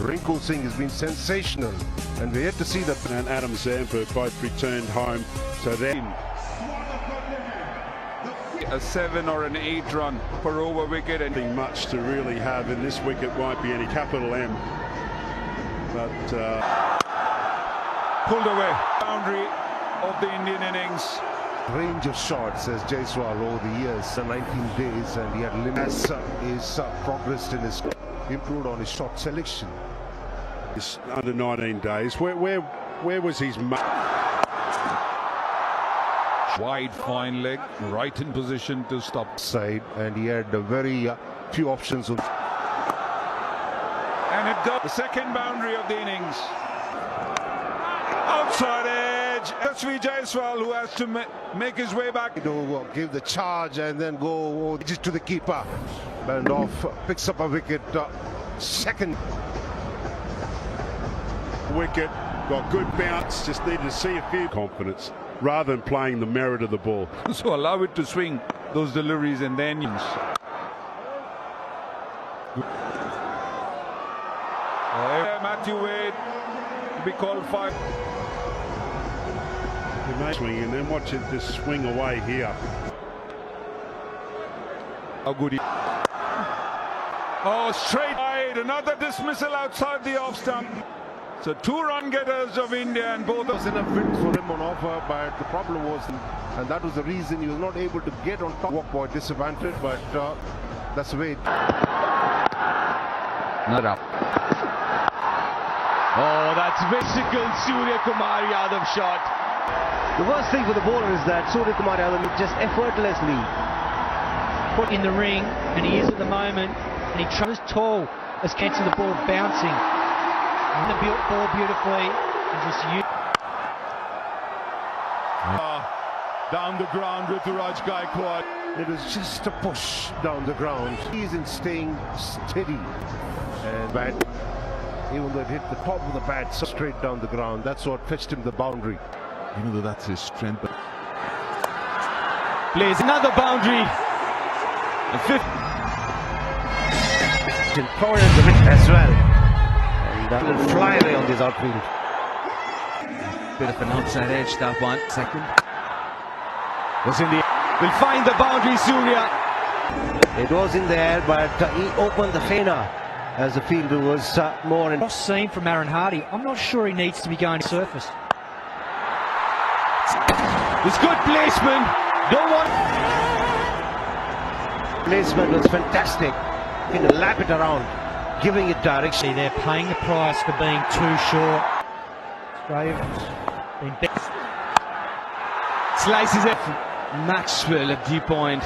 Rinku Singh has been sensational, and we're yet to see that. And Adam Zampa both returned home, so then a 7 or an 8 run per over wicket, and nothing much to really have in this wicket. Won't be any capital M, but pulled away. Boundary of the Indian innings. Range of shots, says Jaiswal, over the years, 19 days, and he had limits. He's progressed in his, improved on his shot selection. it's under 19 days. Where was his Wide fine leg, right in position to stop. Side, and he had a very few options. And it goes. The second boundary of the innings. Outside edge. SV Jaiswal, who has to make his way back. Give the charge and then go just to the keeper. And off, picks up a wicket. Second wicket, got good bounce, just needed to see a few confidence rather than playing the merit of the ball. So allow it to swing those deliveries and then Matthew Wade to be called 5. Swing and then watch it just swing away here. How good he... Oh, straight wide, another dismissal outside the off stump. So 2 run getters of India, and both was enough wins for him on offer, but the problem was, and that was the reason he was not able to get on top. Walk boy disadvantage, but that's the way. Not up. Oh, that's physical Surya Kumar Yadav shot. The worst thing for the bowler is that Surya Kumar Yadav just effortlessly put in the ring, and he is at the moment, and he tries tall as cancel the ball bouncing. And the ball beautifully, and just down the ground with Raj Gaikwad. It was just a push down the ground. He's in staying steady and bat. Even though it hit the top of the bat so straight down the ground, that's what fetched him the boundary. Even though that's his strength. Plays another boundary. The 5th. important a bit as well. And will fly away on this outfield. Bit of an outside edge, that one. Second. Was in the... Will find the boundary, Surya. It was in the air, but he opened the fainer as the fielder was more... Cross seam from Aaron Hardy. I'm not sure he needs to be going to surface. It's good placement. Don't want... Placement was fantastic. You can lap it around, giving it direction. They're paying the price for being too short. Australia's been best. Slices it. Maxwell at deep point.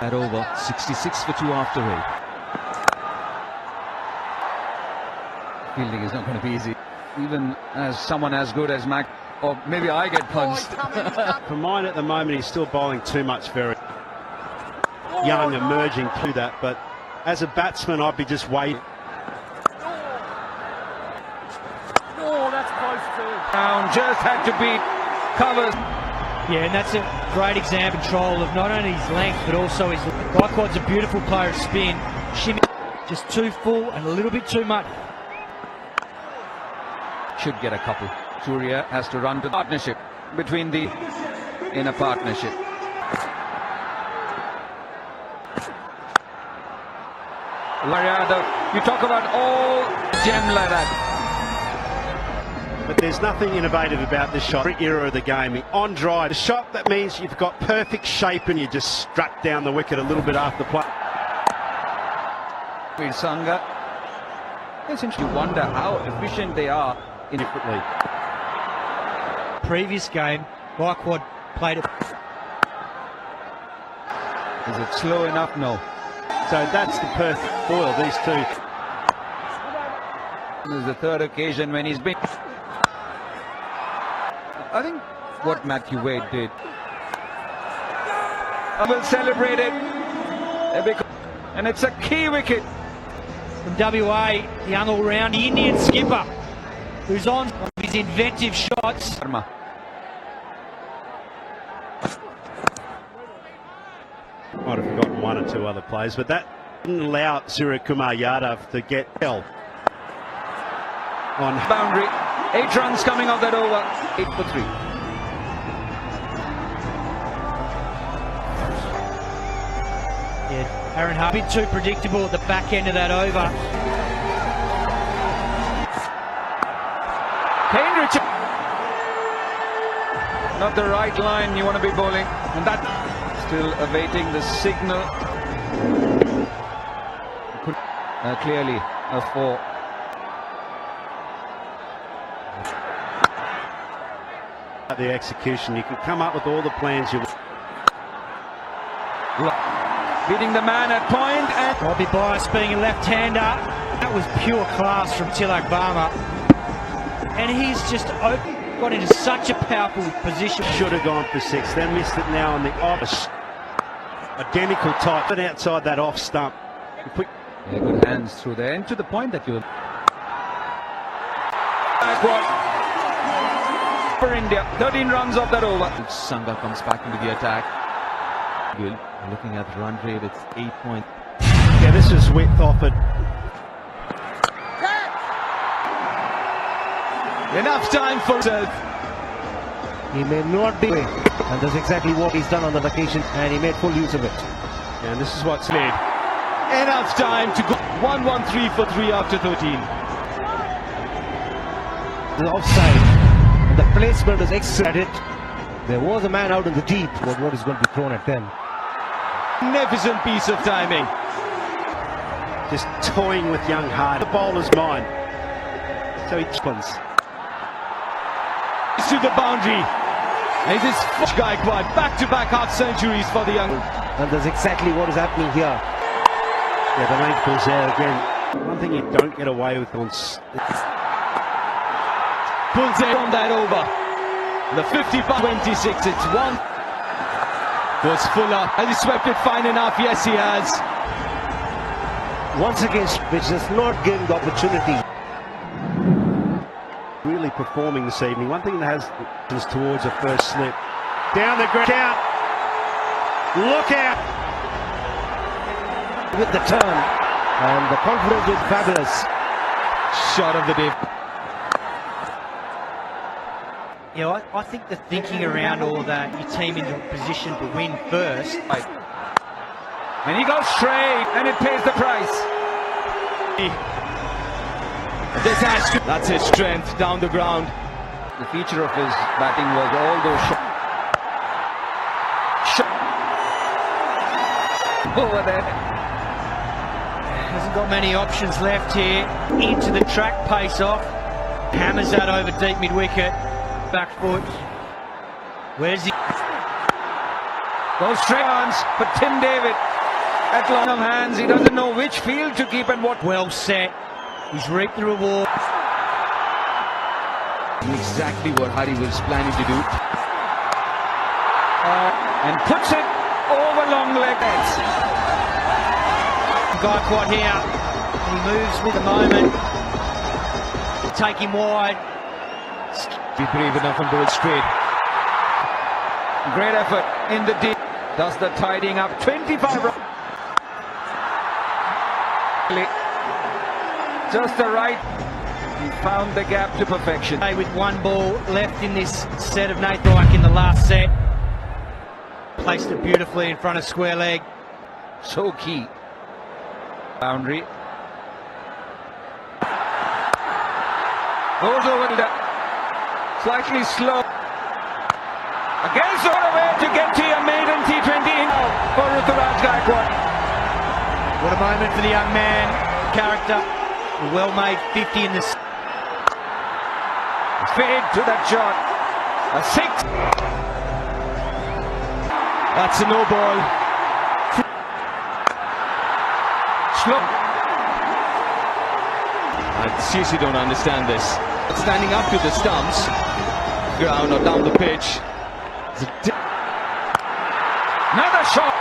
That over. 66 for 2 after 8. Fielding is not going to be easy. Even as someone as good as Mac, or maybe I get punched. For mine at the moment, he's still bowling too much, very young, emerging to that. But as a batsman, I'd be just waiting. Oh, that's close to. Brown just had to beat covers. Yeah, and that's a great example of control of not only his length but also his... Gaikwat's a beautiful player of spin. Shimmy just too full and a little bit too much. Should get a couple. Surya has to run to partnership between the in a partnership. You talk about all gem like that. But there's nothing innovative about this shot. Every era of the game. On drive, a shot that means you've got perfect shape and you just strut down the wicket a little bit after play. With Sangha, essentially you wonder how efficient they are differently. Previous game, Gaikwad played it. Is it slow enough? No. So that's the perfect foil, these two. This is the 3rd occasion when he's been... I think what Matthew Wade did. I will celebrate it. And it's a key wicket. From WA, young all-round Indian skipper, who's on his inventive shots. Might have forgotten 1 or 2 other plays, but that Didn't allow Suryakumar Yadav to get hell on Boundary. 8 runs coming off that over. 8 for 3. Yeah, Aaron Hardy, a bit too predictable at the back end of that over. Cambridge. Not the right line you want to be bowling. And that still awaiting the signal. Clearly a 4. the execution. You can come up with all the plans you want. Beating the man at point, and Bobby Bias being a left-hander. That was pure class from Tilak Varma. And he's just got into such a powerful position. Should have gone for 6. They missed it now on the off. Identical type, but outside that off stump. yeah, good hands through there, and to the point that you. For India, 13 runs off that over. Sangha comes back into the attack. Good. Looking at the run rate, it's 8 points. Yeah, this is width offered. Enough time for He may not be, and that's exactly what he's done on that occasion, and he made full use of it. And this is what's led. enough time to go 1-1-3 for 3 after 13. The offside, and the placement is excellent at it. There was a man out in the deep, but what is going to be thrown at them? Magnificent piece of timing. Just toying with young Hard. The bowler's mind. So he spins. To the boundary. And this Gaikwad, back-to-back half centuries for the young. And that's exactly what is happening here. Yeah, the length was there again. One thing you don't get away with on. Pulls it on that over. The 50-26, it's 1. Was Fuller. Has he swept it fine enough? Yes, he has. Once again, which does not give him the opportunity. Really performing this evening. One thing that has is towards a first slip. Down the ground. Out. Look out. With the turn. And the confidence was fabulous. Shot of the day. Yeah, I think the thinking around all of that, your team in the position to win first. And he goes straight, and it pays the price. That's his strength down the ground. The feature of his batting was all those shots over there. Hasn't got many options left here. Into the track pace off. Hammers that over deep mid-wicket. Back foot. Where's he? Those straight arms for Tim David. At long of hands, he doesn't know which field to keep and what. Well set. He's reaped the reward. Exactly what Hari was planning to do. And puts it over long legs. Gaikwad here. He moves with the moment. Take him wide. Be brave enough and bowl straight. Great effort in the deep. Does the tidying up. 25 runs. Just the right. He found the gap to perfection. With one ball left in this set of Nathan like in the last set. Placed it beautifully in front of square leg. So key. Boundary. Goes over to the slightly slow. Again, sort of way to get to your maiden T20 for Ruturaj Gaikwad. What a moment for the young man. Character. A well-made 50 in this. Fade to that shot. A 6. That's a no ball. Slow. I seriously don't understand this. Standing up to the stumps, ground or down the pitch. Another shot.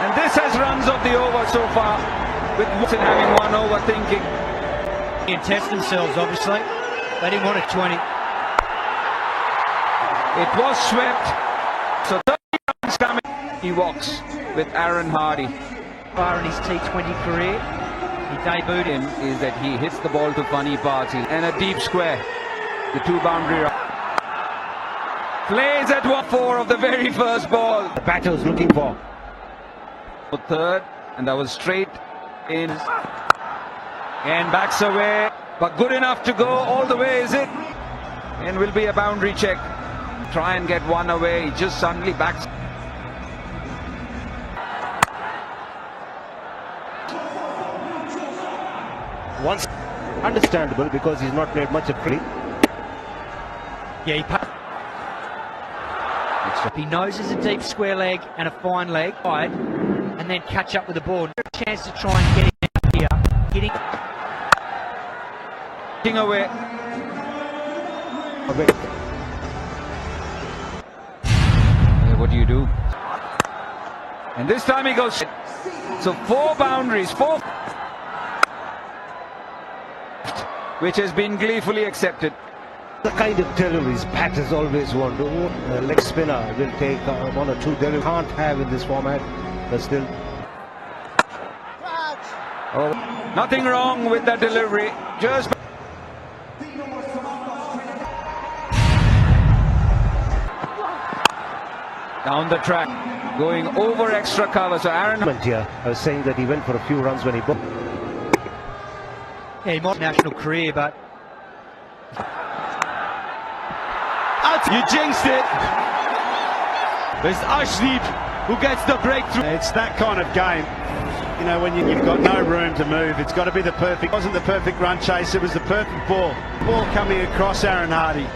And this has runs of the over so far, with Watson having one over thinking. And test themselves, obviously. They didn't want a 20. It was swept. So 30 runs coming. He walks with Aaron Hardy. far in his T20 career. He debuted him is that he hits the ball to funny parts and a deep square. The two boundary plays at 1-4 of the very first ball. The batter was looking for. Third, and that was straight in. And backs away, but good enough to go all the way, is it? And will be a boundary check. Try and get one away, he just suddenly backs. Once understandable because he's not played much of cricket. Yeah, he knows there's a deep square leg and a fine leg, wide, and then catch up with the ball. A chance to try and get him out here, hitting Away. Yeah, what do you do? And this time he goes. So 4 boundaries, 4, which has been gleefully accepted. The kind of deliveries batters always want. A leg spinner will take 1 or 2 deliveries. Can't have in this format, but still. Oh, nothing wrong with that delivery. Just down the track, going over extra cover. So Aaron Here, I was saying that he went for a few runs when he booked. yeah, he might have a national career, but You jinxed it. There's Ashdeep who gets the breakthrough. It's that kind of game. You know, when you've got no room to move, it's got to be the perfect. It wasn't the perfect run chase, it was the perfect ball. Ball coming across Aaron Hardy.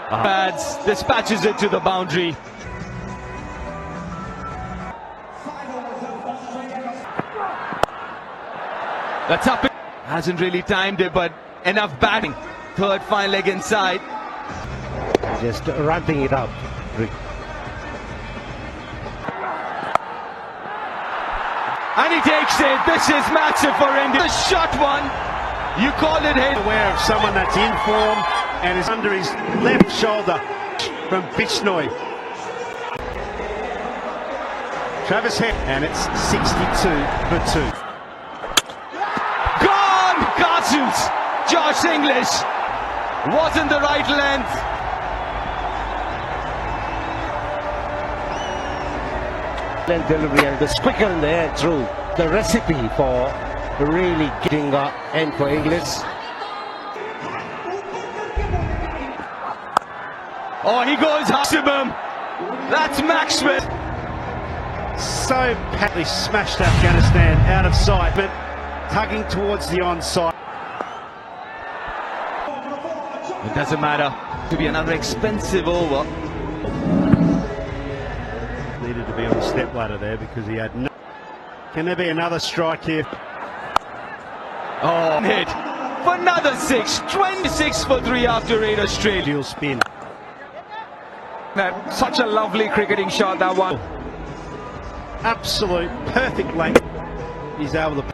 Pads dispatches it to the boundary. That's up. Hasn't really timed it, but enough batting. Third fine leg inside. Just ramping it up. And he takes it. This is massive for India. The shot one. You call it hit. Aware of someone that's in form and is under his left shoulder from Bishnoi. Travis Head, and it's 62 for 2. Gone! Cousins! Josh English wasn't the right length. Length delivery and the squickle in the air through. The recipe for really getting end for English. Oh, he goes maximum. That's Maxwell. So patly smashed Afghanistan out of sight, but tugging towards the onside. It doesn't matter. To be another expensive over. Needed to be on the step ladder there because he had no. Can there be another strike here? Oh, hit for another 6. 26 for 3 after 8 Australia. Dual spin. That such a lovely cricketing shot, that one. Absolute perfect length. He's able to.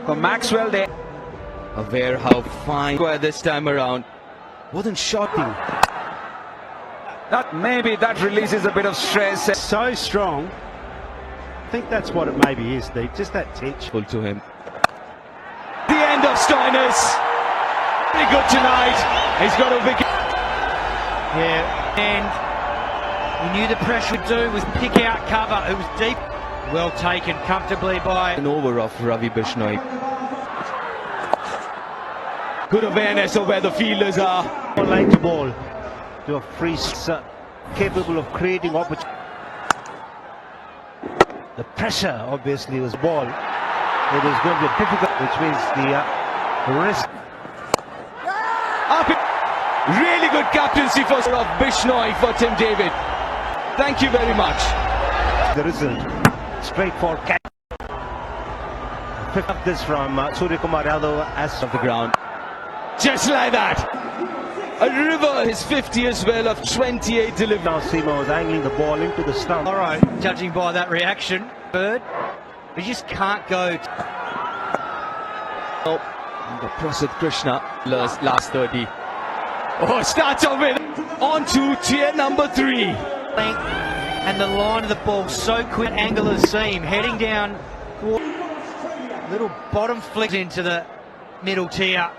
For Maxwell there. Aware how fine this time around. Wasn't shocking. That maybe that releases a bit of stress. So strong. I think that's what it maybe is, Deep. Just that tension. Full to him. The end of Stoinis. Very good tonight. He's got a wicket. yeah, and he knew the pressure would do was pick out cover. It was deep. Well taken comfortably by An over of Ravi Bishnoi. Good awareness of where the fielders are. Like the ball to a free capable of creating opportunity. The pressure obviously was ball. It is going to be difficult, which means the risk. Up it. Really good captaincy for of Bishnoi for Tim David. Thank you very much. There isn't straightforward catch. Pick up this from Surya Kumar Yadav as Of the ground. Just like that. A river, his 50 as well of 28 deliveries. now Seema was angling the ball into the stump. all right, judging by that reaction. Bird, we just can't go. Oh, the Prasad Krishna last 30. Oh, starts off with on to tier number 3. And the line of the ball so quick. Angular seam heading down. Little bottom flick into the middle tier.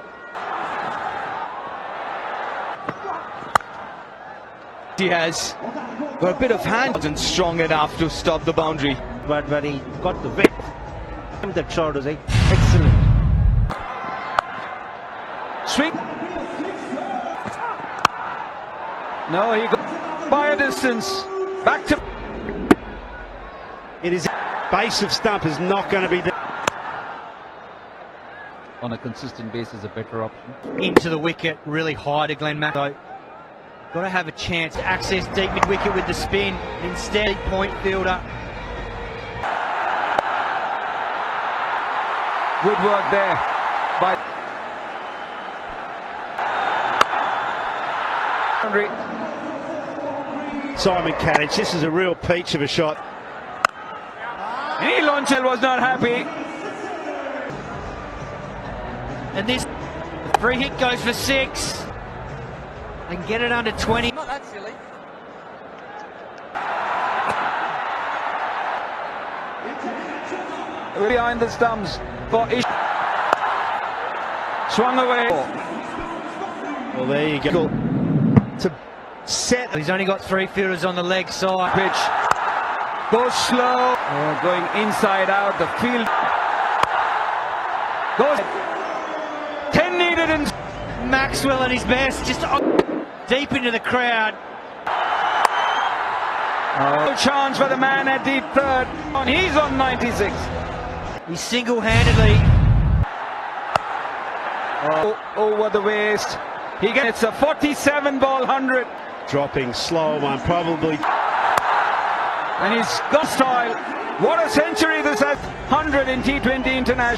He has got a bit of hand, wasn't strong enough to stop the boundary. But when he got the width, that shot was excellent. Swing. No, he got by a distance. Back to. It is base of stump is not going to be there. On a consistent basis, a better option. Into the wicket, really high to Glenn Maxwell. Got to have a chance to access deep mid wicket with the spin. Instead, point fielder. Good work there by Simon Kadich, this is a real peach of a shot. Lonchel was not happy. And this the free hit goes for 6. And get it under 20. Not that silly. Behind the stumps for Ish. Swung away. Well, there you go. To set. He's only got 3 fielders on the leg side. Pitch goes slow. Going inside out. The field goes 10 needed and Maxwell at his best, just deep into the crowd. no chance for the man at deep third. He's on 96. He single-handedly Over the waist. He gets a 47 ball 100. Dropping slow one, probably. And he's got style. What a century this has. 100 in T20 International.